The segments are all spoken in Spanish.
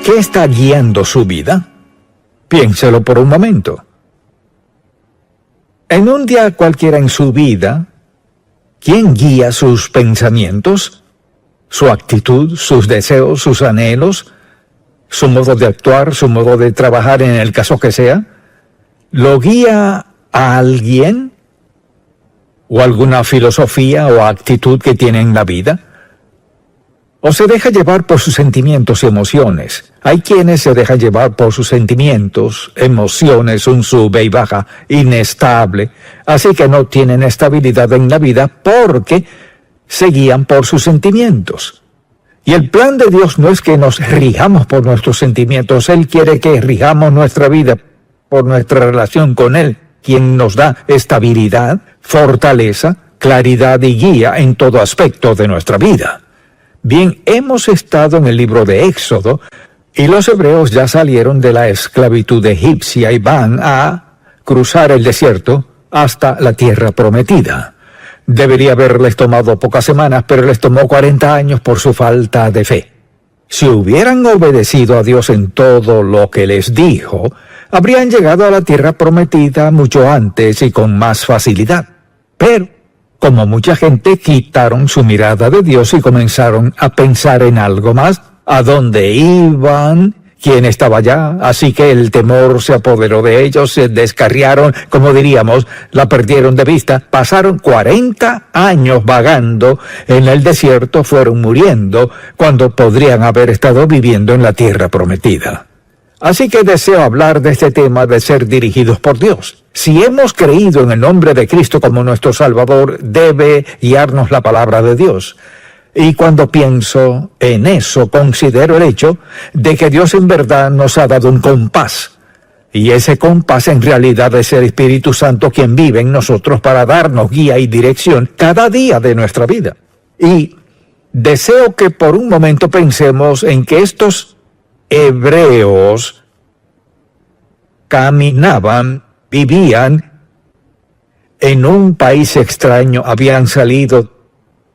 ¿Qué está guiando su vida? Piénselo por un momento. En un día cualquiera en su vida, ¿quién guía sus pensamientos, su actitud, sus deseos, sus anhelos, su modo de actuar, su modo de trabajar en el caso que sea? ¿Lo guía a alguien? ¿O alguna filosofía o actitud que tiene en la vida? ¿O se deja llevar por sus sentimientos y emociones? Hay quienes se dejan llevar por sus sentimientos, emociones, un sube y baja, inestable, así que no tienen estabilidad en la vida porque se guían por sus sentimientos. Y el plan de Dios no es que nos rijamos por nuestros sentimientos, Él quiere que rijamos nuestra vida por nuestra relación con Él, quien nos da estabilidad, fortaleza, claridad y guía en todo aspecto de nuestra vida. Bien, hemos estado en el libro de Éxodo y los hebreos ya salieron de la esclavitud egipcia y van a cruzar el desierto hasta la tierra prometida. Debería haberles tomado pocas semanas, pero les tomó 40 años por su falta de fe. Si hubieran obedecido a Dios en todo lo que les dijo, habrían llegado a la tierra prometida mucho antes y con más facilidad. Pero, como mucha gente, quitaron su mirada de Dios y comenzaron a pensar en algo más, a dónde iban, quién estaba allá, así que el temor se apoderó de ellos, se descarriaron, como diríamos, la perdieron de vista, pasaron 40 años vagando en el desierto, fueron muriendo, cuando podrían haber estado viviendo en la tierra prometida. Así que deseo hablar de este tema de ser dirigidos por Dios. Si hemos creído en el nombre de Cristo como nuestro Salvador, debe guiarnos la palabra de Dios. Y cuando pienso en eso, considero el hecho de que Dios en verdad nos ha dado un compás. Y ese compás en realidad es el Espíritu Santo quien vive en nosotros para darnos guía y dirección cada día de nuestra vida. Y deseo que por un momento pensemos en que estos hebreos caminaban, vivían en un país extraño, habían salido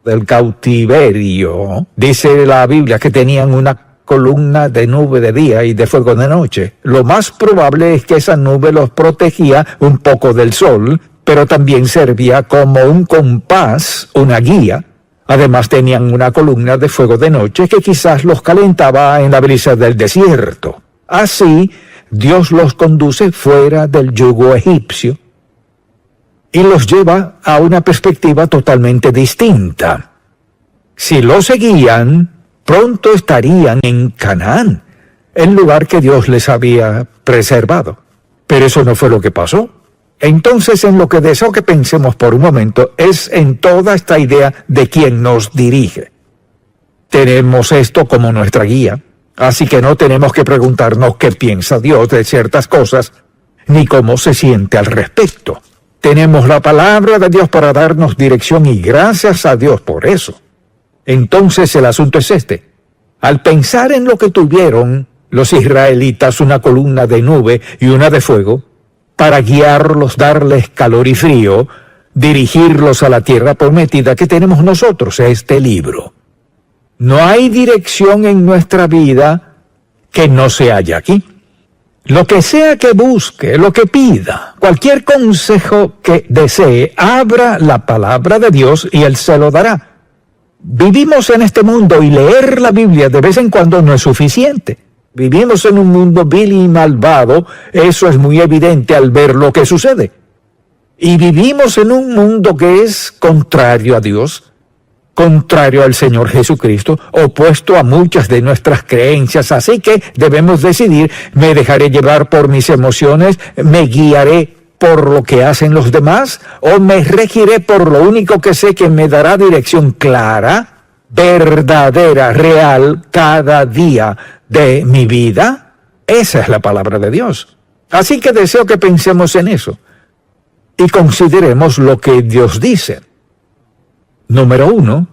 del cautiverio. Dice la Biblia que tenían una columna de nube de día y de fuego de noche. Lo más probable es que esa nube los protegía un poco del sol, pero también servía como un compás, una guía. Además tenían una columna de fuego de noche que quizás los calentaba en la brisa del desierto. Así, Dios los conduce fuera del yugo egipcio y los lleva a una perspectiva totalmente distinta. Si lo seguían, pronto estarían en Canaán, el lugar que Dios les había preservado. Pero eso no fue lo que pasó. Entonces, en lo que deseo que pensemos por un momento es en toda esta idea de quién nos dirige. Tenemos esto como nuestra guía, así que no tenemos que preguntarnos qué piensa Dios de ciertas cosas, ni cómo se siente al respecto. Tenemos la palabra de Dios para darnos dirección y gracias a Dios por eso. Entonces el asunto es este. Al pensar en lo que tuvieron los israelitas, una columna de nube y una de fuego, para guiarlos, darles calor y frío, dirigirlos a la tierra prometida que tenemos nosotros, este libro. No hay dirección en nuestra vida que no se halla aquí. Lo que sea que busque, lo que pida, cualquier consejo que desee, abra la palabra de Dios y Él se lo dará. Vivimos en este mundo y leer la Biblia de vez en cuando no es suficiente. Vivimos en un mundo vil y malvado, eso es muy evidente al ver lo que sucede. Y vivimos en un mundo que es contrario a Dios, contrario al Señor Jesucristo, opuesto a muchas de nuestras creencias. Así que debemos decidir, me dejaré llevar por mis emociones, me guiaré por lo que hacen los demás, o me regiré por lo único que sé que me dará dirección clara, verdadera, real, cada día de mi vida. Esa es la palabra de Dios. Así que deseo que pensemos en eso y consideremos lo que Dios dice. Número 1,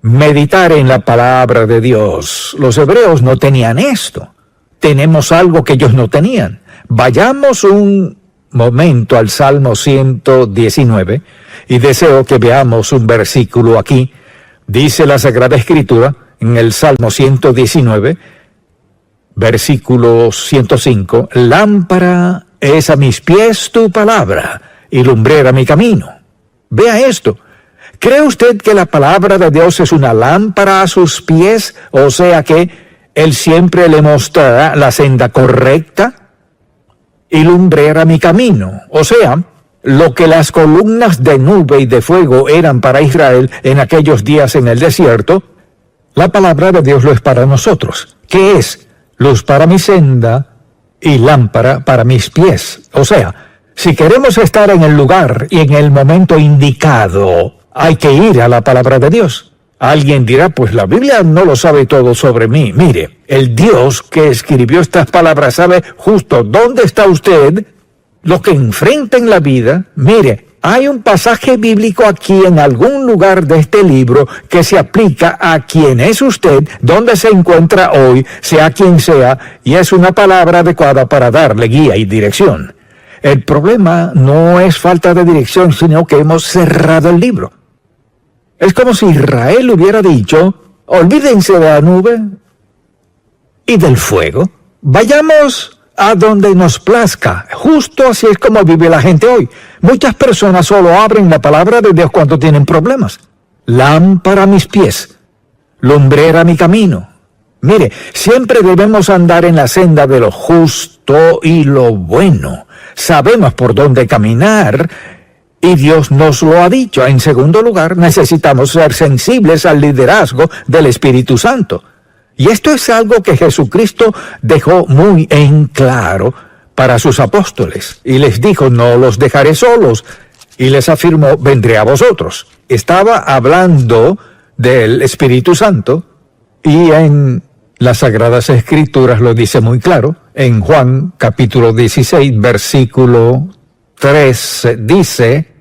meditar en la palabra de Dios. Los hebreos no tenían esto. Tenemos algo que ellos no tenían. Vayamos un momento al Salmo 119 y deseo que veamos un versículo aquí. Dice la Sagrada Escritura en el Salmo 119, versículo 105, lámpara es a mis pies tu palabra y lumbrera mi camino. Vea esto. ¿Cree usted que la palabra de Dios es una lámpara a sus pies? O sea que Él siempre le mostrará la senda correcta y lumbrera mi camino. O sea, lo que las columnas de nube y de fuego eran para Israel en aquellos días en el desierto, la palabra de Dios lo es para nosotros. ¿Qué es? Luz para mi senda y lámpara para mis pies. O sea, si queremos estar en el lugar y en el momento indicado, hay que ir a la palabra de Dios. Alguien dirá, pues la Biblia no lo sabe todo sobre mí. Mire, el Dios que escribió estas palabras sabe justo dónde está usted, lo que enfrenta en la vida. Mire, hay un pasaje bíblico aquí en algún lugar de este libro que se aplica a quien es usted, dónde se encuentra hoy, sea quien sea, y es una palabra adecuada para darle guía y dirección. El problema no es falta de dirección, sino que hemos cerrado el libro. Es como si Israel hubiera dicho, olvídense de la nube y del fuego. Vayamos a donde nos plazca. Justo así es como vive la gente hoy. Muchas personas solo abren la palabra de Dios cuando tienen problemas. Lámpara a mis pies, lumbrera mi camino. Mire, siempre debemos andar en la senda de lo justo y lo bueno. Sabemos por dónde caminar y Dios nos lo ha dicho. En segundo lugar, necesitamos ser sensibles al liderazgo del Espíritu Santo. Y esto es algo que Jesucristo dejó muy en claro para sus apóstoles. Y les dijo, no los dejaré solos. Y les afirmó, vendré a vosotros. Estaba hablando del Espíritu Santo y en las Sagradas Escrituras lo dice muy claro. En Juan capítulo 16, versículo 3 dice,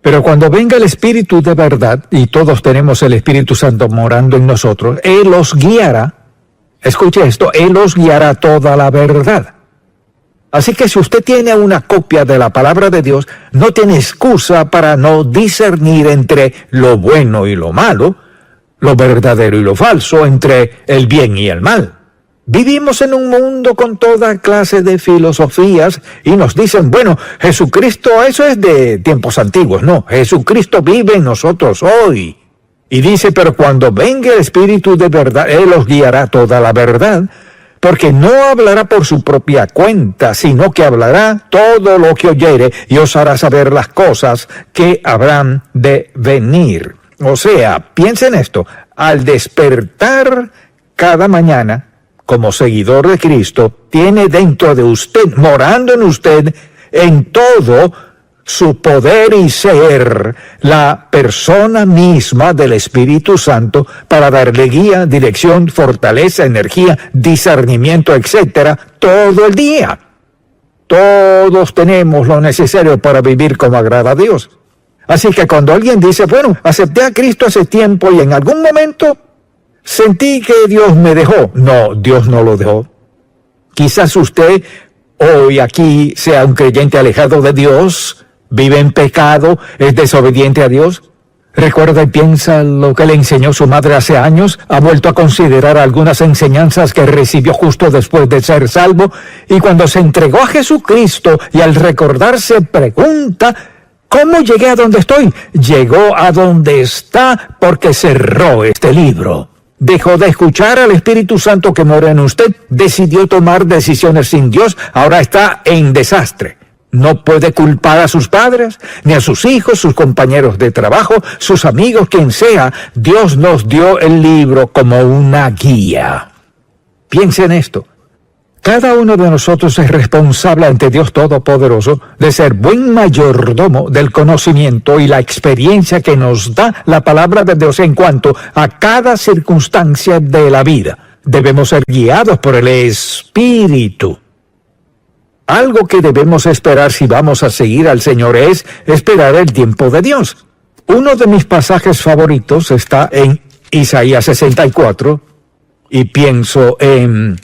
pero cuando venga el Espíritu de verdad, y todos tenemos el Espíritu Santo morando en nosotros, Él os guiará, escuche esto, Él os guiará toda la verdad. Así que si usted tiene una copia de la palabra de Dios, no tiene excusa para no discernir entre lo bueno y lo malo, lo verdadero y lo falso, entre el bien y el mal. Vivimos en un mundo con toda clase de filosofías y nos dicen, bueno, Jesucristo, eso es de tiempos antiguos. No, Jesucristo vive en nosotros hoy. Y dice, pero cuando venga el Espíritu de verdad, Él os guiará toda la verdad, porque no hablará por su propia cuenta, sino que hablará todo lo que oyere y os hará saber las cosas que habrán de venir. O sea, piensen esto, al despertar cada mañana, como seguidor de Cristo, tiene dentro de usted, morando en usted, en todo su poder y ser, la persona misma del Espíritu Santo para darle guía, dirección, fortaleza, energía, discernimiento, etcétera, todo el día. Todos tenemos lo necesario para vivir como agrada a Dios. Así que cuando alguien dice, bueno, acepté a Cristo hace tiempo y en algún momento sentí que Dios me dejó. No, Dios no lo dejó. Quizás usted hoy aquí sea un creyente alejado de Dios, vive en pecado, es desobediente a Dios. Recuerda y piensa lo que le enseñó su madre hace años, ha vuelto a considerar algunas enseñanzas que recibió justo después de ser salvo, y cuando se entregó a Jesucristo y al recordarse pregunta, ¿cómo llegué a donde estoy? Llegó a donde está porque cerró este libro. Dejó de escuchar al Espíritu Santo que mora en usted, decidió tomar decisiones sin Dios, ahora está en desastre. No puede culpar a sus padres, ni a sus hijos, sus compañeros de trabajo, sus amigos, quien sea. Dios nos dio el libro como una guía. Piense en esto. Cada uno de nosotros es responsable ante Dios Todopoderoso de ser buen mayordomo del conocimiento y la experiencia que nos da la palabra de Dios en cuanto a cada circunstancia de la vida. Debemos ser guiados por el Espíritu. Algo que debemos esperar si vamos a seguir al Señor es esperar el tiempo de Dios. Uno de mis pasajes favoritos está en Isaías 64 y pienso en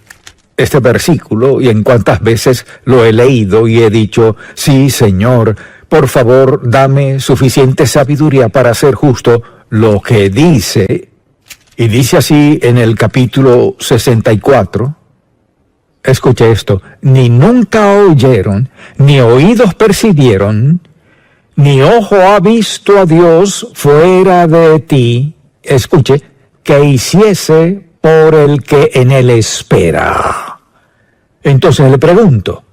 este versículo y en cuántas veces lo he leído y he dicho, sí, Señor, por favor, dame suficiente sabiduría para hacer justo lo que dice. Y dice así en el capítulo 64, escuche esto, ni nunca oyeron, ni oídos percibieron, ni ojo ha visto a Dios fuera de ti, escuche, que hiciese por el que en él espera. Entonces le pregunto,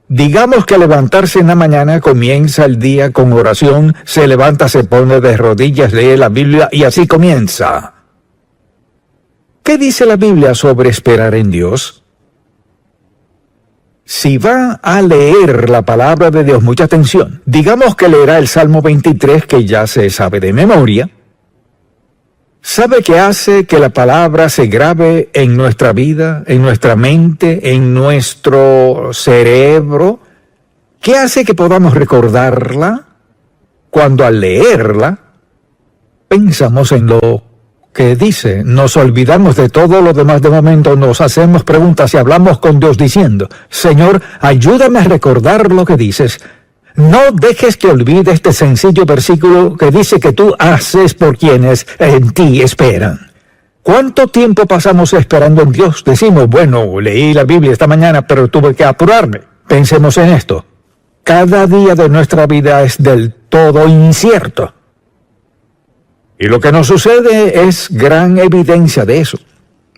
digamos que levantarse en la mañana comienza el día con oración, se levanta, se pone de rodillas, lee la Biblia y así comienza. ¿Qué dice la Biblia sobre esperar en Dios? Si va a leer la palabra de Dios, mucha atención. Digamos que leerá el Salmo 23, que ya se sabe de memoria. ¿Sabe qué hace que la palabra se grabe en nuestra vida, en nuestra mente, en nuestro cerebro? ¿Qué hace que podamos recordarla? Cuando al leerla, pensamos en lo que dice, nos olvidamos de todo lo demás de momento, nos hacemos preguntas y hablamos con Dios diciendo, Señor, ayúdame a recordar lo que dices. No dejes que olvide este sencillo versículo que dice que tú haces por quienes en ti esperan. ¿Cuánto tiempo pasamos esperando en Dios? Decimos, bueno, leí la Biblia esta mañana, pero tuve que apurarme. Pensemos en esto. Cada día de nuestra vida es del todo incierto. Y lo que nos sucede es gran evidencia de eso.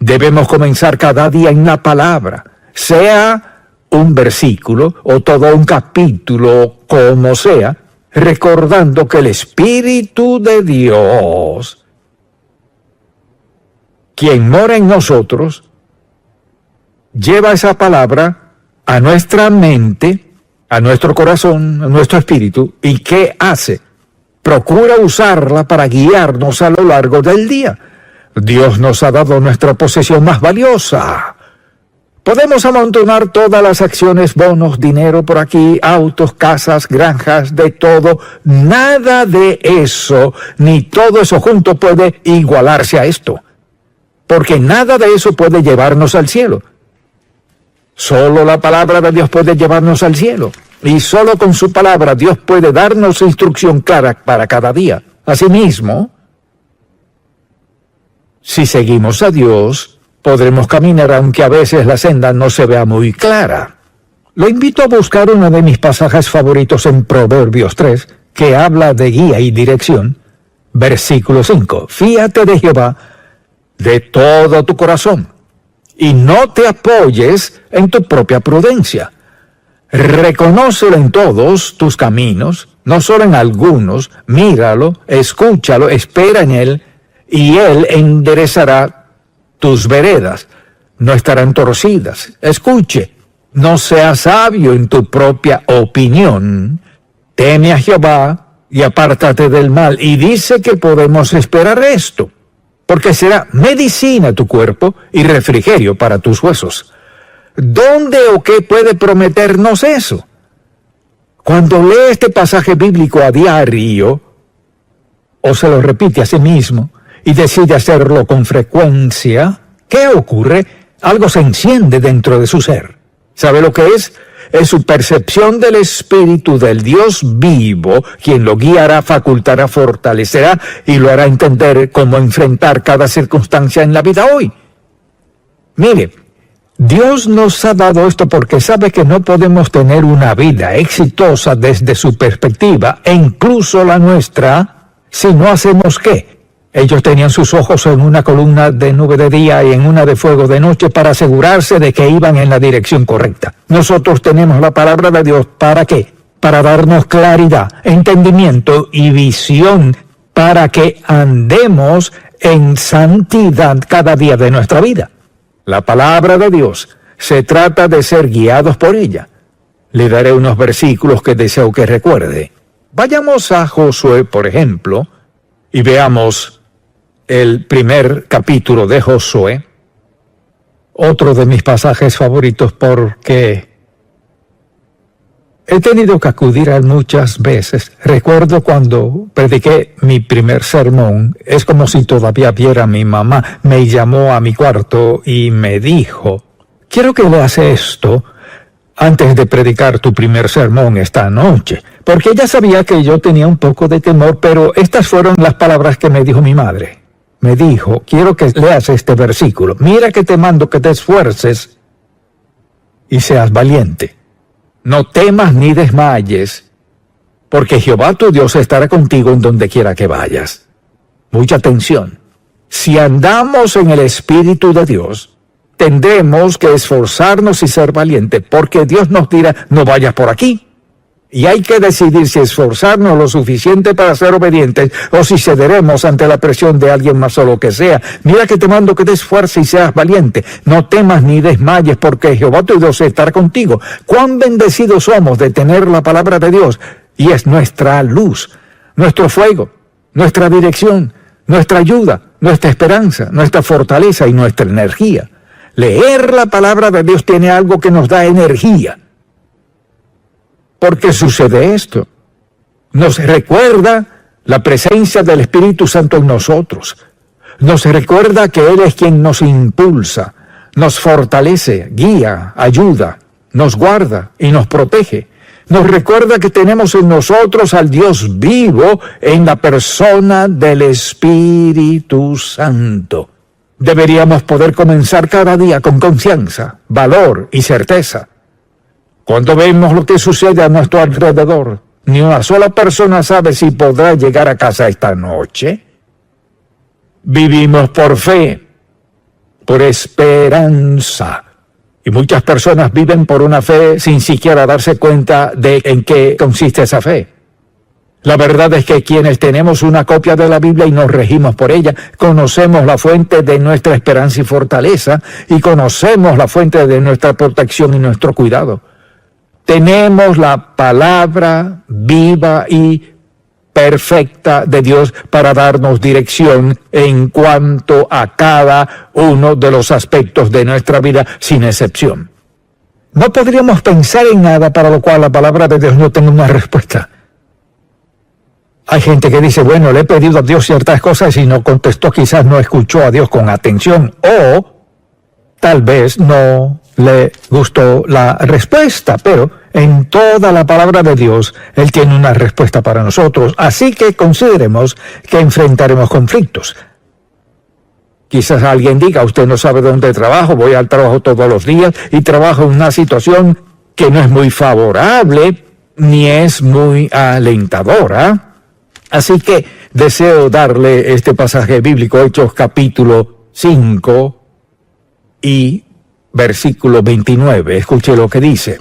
Debemos comenzar cada día en la palabra, sea un versículo o todo un capítulo, como sea, recordando que el Espíritu de Dios, quien mora en nosotros, lleva esa palabra a nuestra mente, a nuestro corazón, a nuestro espíritu, ¿y qué hace? Procura usarla para guiarnos a lo largo del día. Dios nos ha dado nuestra posesión más valiosa. Podemos amontonar todas las acciones, bonos, dinero por aquí, autos, casas, granjas, de todo. Nada de eso, ni todo eso junto puede igualarse a esto. Porque nada de eso puede llevarnos al cielo. Solo la palabra de Dios puede llevarnos al cielo. Y solo con su palabra Dios puede darnos instrucción clara para cada día. Asimismo, si seguimos a Dios, podremos caminar aunque a veces la senda no se vea muy clara. Lo invito a buscar uno de mis pasajes favoritos en Proverbios 3, que habla de guía y dirección. Versículo 5. Fíate de Jehová de todo tu corazón, y no te apoyes en tu propia prudencia. Reconócelo en todos tus caminos, no solo en algunos, míralo, escúchalo, espera en él, y él enderezará tus veredas, no estarán torcidas. Escuche, no seas sabio en tu propia opinión, teme a Jehová y apártate del mal. Y dice que podemos esperar esto, porque será medicina a tu cuerpo y refrigerio para tus huesos. ¿Dónde o qué puede prometernos eso? Cuando lee este pasaje bíblico a diario, o se lo repite a sí mismo, y decide hacerlo con frecuencia, ¿qué ocurre? Algo se enciende dentro de su ser. ¿Sabe lo que es? Es su percepción del Espíritu del Dios vivo, quien lo guiará, facultará, fortalecerá y lo hará entender cómo enfrentar cada circunstancia en la vida hoy. Mire, Dios nos ha dado esto porque sabe que no podemos tener una vida exitosa desde su perspectiva, e incluso la nuestra, si no hacemos ¿qué? Ellos tenían sus ojos en una columna de nube de día y en una de fuego de noche para asegurarse de que iban en la dirección correcta. Nosotros tenemos la palabra de Dios, ¿para qué? Para darnos claridad, entendimiento y visión para que andemos en santidad cada día de nuestra vida. La palabra de Dios, se trata de ser guiados por ella. Le daré unos versículos que deseo que recuerde. Vayamos a Josué, por ejemplo, y veamos el primer capítulo de Josué, otro de mis pasajes favoritos porque he tenido que acudir a él muchas veces. Recuerdo cuando prediqué mi primer sermón, es como si todavía viera a mi mamá. Me llamó a mi cuarto y me dijo, quiero que leas esto antes de predicar tu primer sermón esta noche, porque ella sabía que yo tenía un poco de temor, pero estas fueron las palabras que me dijo mi madre. Me dijo, quiero que leas este versículo. Mira que te mando que te esfuerces y seas valiente. No temas ni desmayes, porque Jehová tu Dios estará contigo en donde quiera que vayas. Mucha atención. Si andamos en el Espíritu de Dios, tendremos que esforzarnos y ser valientes, porque Dios nos dirá, no vayas por aquí. Y hay que decidir si esforzarnos lo suficiente para ser obedientes o si cederemos ante la presión de alguien más o lo que sea. Mira que te mando que te esfuerces y seas valiente. No temas ni desmayes, porque Jehová tu Dios estará contigo. Cuán bendecidos somos de tener la palabra de Dios, y es nuestra luz, nuestro fuego, nuestra dirección, nuestra ayuda, nuestra esperanza, nuestra fortaleza y nuestra energía. Leer la palabra de Dios tiene algo que nos da energía. Porque sucede esto. Nos recuerda la presencia del Espíritu Santo en nosotros. Nos recuerda que Él es quien nos impulsa, nos fortalece, guía, ayuda, nos guarda y nos protege. Nos recuerda que tenemos en nosotros al Dios vivo en la persona del Espíritu Santo. Deberíamos poder comenzar cada día con confianza, valor y certeza. Cuando vemos lo que sucede a nuestro alrededor, ni una sola persona sabe si podrá llegar a casa esta noche. Vivimos por fe, por esperanza. Y muchas personas viven por una fe sin siquiera darse cuenta de en qué consiste esa fe. La verdad es que quienes tenemos una copia de la Biblia y nos regimos por ella, conocemos la fuente de nuestra esperanza y fortaleza, y conocemos la fuente de nuestra protección y nuestro cuidado. Tenemos la palabra viva y perfecta de Dios para darnos dirección en cuanto a cada uno de los aspectos de nuestra vida, sin excepción. No podríamos pensar en nada para lo cual la palabra de Dios no tenga una respuesta. Hay gente que dice, bueno, le he pedido a Dios ciertas cosas y no contestó, quizás no escuchó a Dios con atención, o tal vez no le gustó la respuesta, pero en toda la palabra de Dios, Él tiene una respuesta para nosotros, así que consideremos que enfrentaremos conflictos. Quizás alguien diga, usted no sabe dónde trabajo, voy al trabajo todos los días y trabajo en una situación que no es muy favorable, ni es muy alentadora. Así que deseo darle este pasaje bíblico, Hechos capítulo 5 y versículo 29. Escuche lo que dice.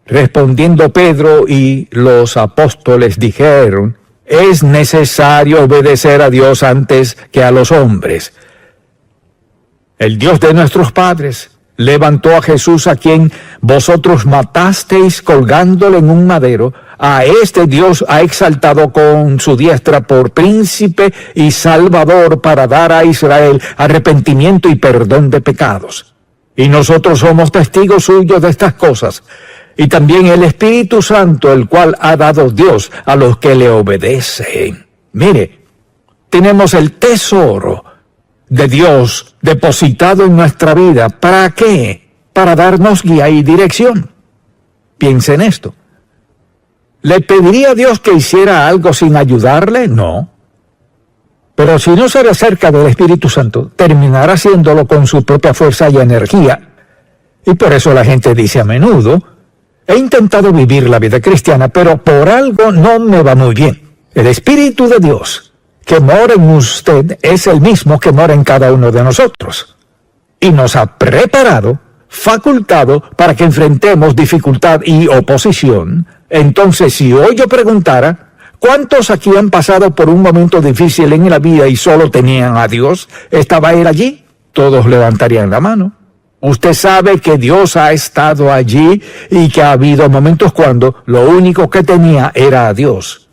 Respondiendo Pedro y los apóstoles dijeron, es necesario obedecer a Dios antes que a los hombres. El Dios de nuestros padres levantó a Jesús, a quien vosotros matasteis colgándole en un madero. A este Dios ha exaltado con su diestra por príncipe y salvador para dar a Israel arrepentimiento y perdón de pecados. Y nosotros somos testigos suyos de estas cosas. Y también el Espíritu Santo, el cual ha dado Dios a los que le obedecen. Mire, tenemos el tesoro de Dios depositado en nuestra vida. ¿Para qué? Para darnos guía y dirección. Piense en esto. ¿Le pediría a Dios que hiciera algo sin ayudarle? No. Pero si no se acerca del Espíritu Santo, terminará haciéndolo con su propia fuerza y energía. Y por eso la gente dice a menudo, he intentado vivir la vida cristiana, pero por algo no me va muy bien. El Espíritu de Dios que mora en usted es el mismo que mora en cada uno de nosotros. Y nos ha preparado, facultado para que enfrentemos dificultad y oposición. Entonces, si hoy yo preguntara, ¿cuántos aquí han pasado por un momento difícil en la vida y solo tenían a Dios? ¿Estaba Él allí? Todos levantarían la mano. Usted sabe que Dios ha estado allí y que ha habido momentos cuando lo único que tenía era a Dios.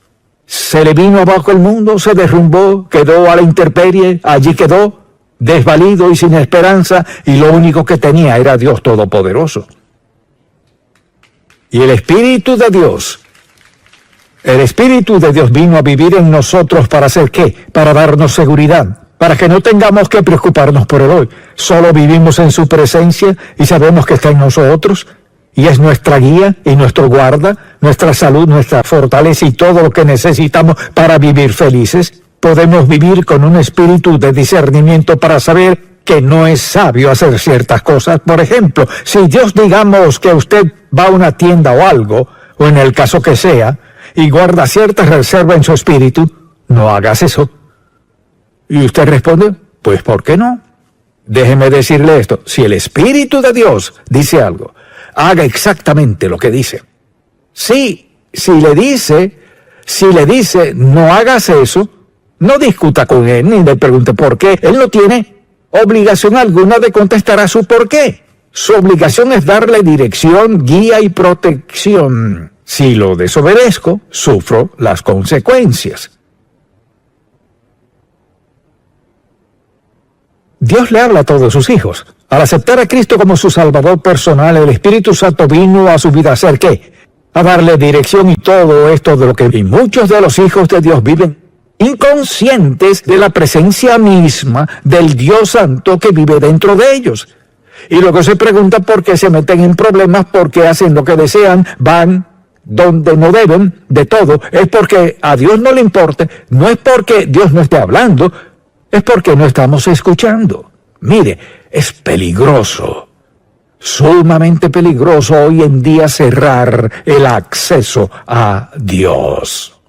Se le vino abajo el mundo, se derrumbó, quedó a la intemperie, allí quedó, desvalido y sin esperanza, y lo único que tenía era Dios Todopoderoso. Y el Espíritu de Dios vino a vivir en nosotros para hacer ¿qué? Para darnos seguridad, para que no tengamos que preocuparnos por el hoy. Solo vivimos en su presencia y sabemos que está en nosotros, y es nuestra guía y nuestro guarda, nuestra salud, nuestra fortaleza y todo lo que necesitamos para vivir felices. Podemos vivir con un espíritu de discernimiento para saber que no es sabio hacer ciertas cosas. Por ejemplo, si Dios, digamos que usted va a una tienda o algo, o en el caso que sea, y guarda cierta reserva en su espíritu, no hagas eso. Y usted responde, pues ¿por qué no? Déjeme decirle esto, si el Espíritu de Dios dice algo, haga exactamente lo que dice. Sí, si le dice, no hagas eso, no discuta con él ni le pregunte por qué. Él no tiene obligación alguna de contestar a su por qué. Su obligación es darle dirección, guía y protección. Si lo desobedezco, sufro las consecuencias. Dios le habla a todos sus hijos. Al aceptar a Cristo como su Salvador personal, el Espíritu Santo vino a su vida a hacer ¿qué? A darle dirección y todo esto de lo que y muchos de los hijos de Dios viven inconscientes de la presencia misma del Dios Santo que vive dentro de ellos. Y luego se preguntan por qué se meten en problemas, por qué hacen lo que desean, van donde no deben, de todo. Es porque a Dios no le importa, no es porque Dios no esté hablando, es porque no estamos escuchando. Mire, es peligroso, sumamente peligroso hoy en día cerrar el acceso a Dios.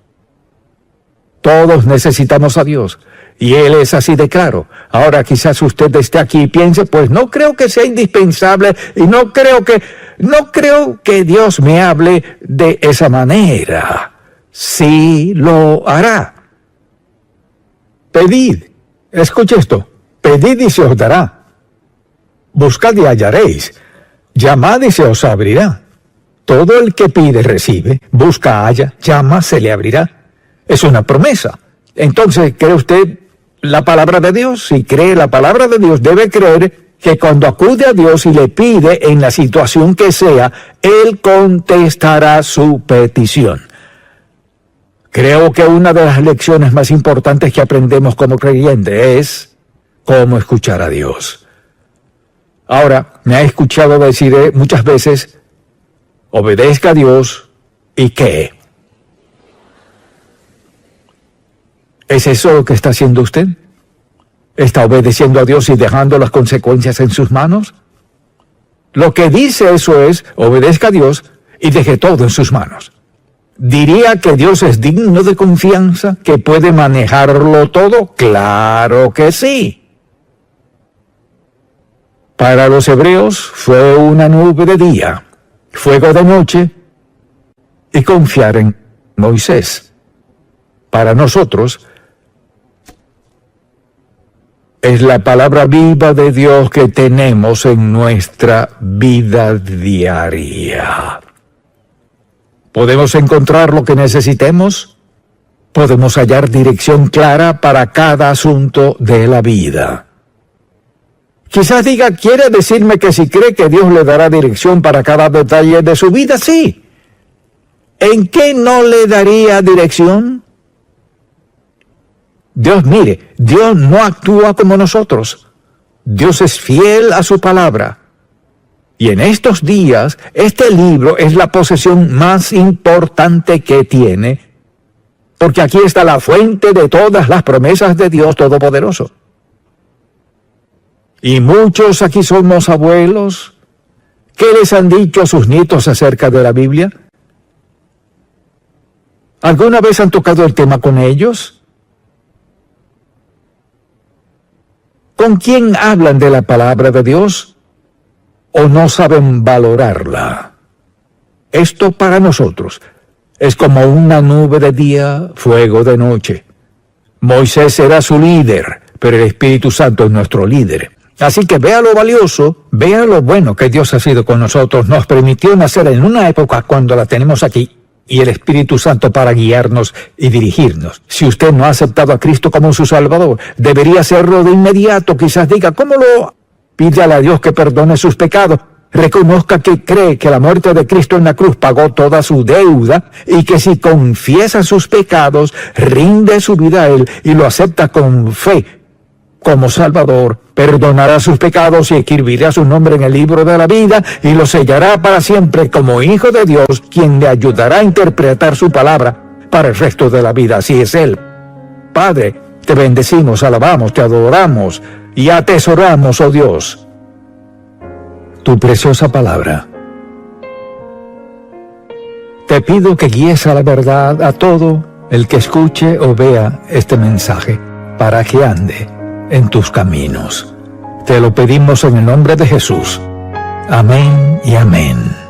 Todos necesitamos a Dios, y Él es así de claro. Ahora quizás usted esté aquí y piense, pues no creo que sea indispensable, y no creo que Dios me hable de esa manera. Sí lo hará. Pedid, escuche esto, pedid y se os dará. Buscad y hallaréis, llamad y se os abrirá. Todo el que pide recibe, busca, halla, llama, se le abrirá. Es una promesa. Entonces, ¿cree usted la palabra de Dios? Si cree la palabra de Dios, debe creer que cuando acude a Dios y le pide en la situación que sea, Él contestará su petición. Creo que una de las lecciones más importantes que aprendemos como creyentes es cómo escuchar a Dios. Ahora, me ha escuchado decir muchas veces, obedezca a Dios, ¿y qué? ¿Es eso lo que está haciendo usted? ¿Está obedeciendo a Dios y dejando las consecuencias en sus manos? Lo que dice eso es, obedezca a Dios y deje todo en sus manos. ¿Diría que Dios es digno de confianza, que puede manejarlo todo? ¡Claro que sí! Para los hebreos fue una nube de día, fuego de noche y confiar en Moisés. Para nosotros es la palabra viva de Dios que tenemos en nuestra vida diaria. ¿Podemos encontrar lo que necesitemos? ¿Podemos hallar dirección clara para cada asunto de la vida? Quizás diga, ¿quiere decirme que si cree que Dios le dará dirección para cada detalle de su vida? Sí. ¿En qué no le daría dirección? Dios, mire, Dios no actúa como nosotros. Dios es fiel a su palabra. Y en estos días, este libro es la posesión más importante que tiene, porque aquí está la fuente de todas las promesas de Dios Todopoderoso. Y muchos aquí somos abuelos. ¿Qué les han dicho a sus nietos acerca de la Biblia? ¿Alguna vez han tocado el tema con ellos? ¿Con quién hablan de la palabra de Dios o no saben valorarla? Esto para nosotros es como una nube de día, fuego de noche. Moisés era su líder, pero el Espíritu Santo es nuestro líder. Así que vea lo valioso, vea lo bueno que Dios ha sido con nosotros. Nos permitió nacer en una época cuando la tenemos aquí, y el Espíritu Santo para guiarnos y dirigirnos. Si usted no ha aceptado a Cristo como su Salvador, debería hacerlo de inmediato. Quizás diga, ¿cómo lo? Pídale a Dios que perdone sus pecados. Reconozca que cree que la muerte de Cristo en la cruz pagó toda su deuda y que si confiesa sus pecados, rinde su vida a Él y lo acepta con fe como Salvador, perdonará sus pecados y escribirá su nombre en el libro de la vida y lo sellará para siempre como Hijo de Dios, quien le ayudará a interpretar su palabra para el resto de la vida. Así es Él. Padre, te bendecimos, alabamos, te adoramos y atesoramos, oh Dios, tu preciosa palabra. Te pido que guíes a la verdad a todo el que escuche o vea este mensaje, para que ande en tus caminos. Te lo pedimos en el nombre de Jesús. Amén y amén.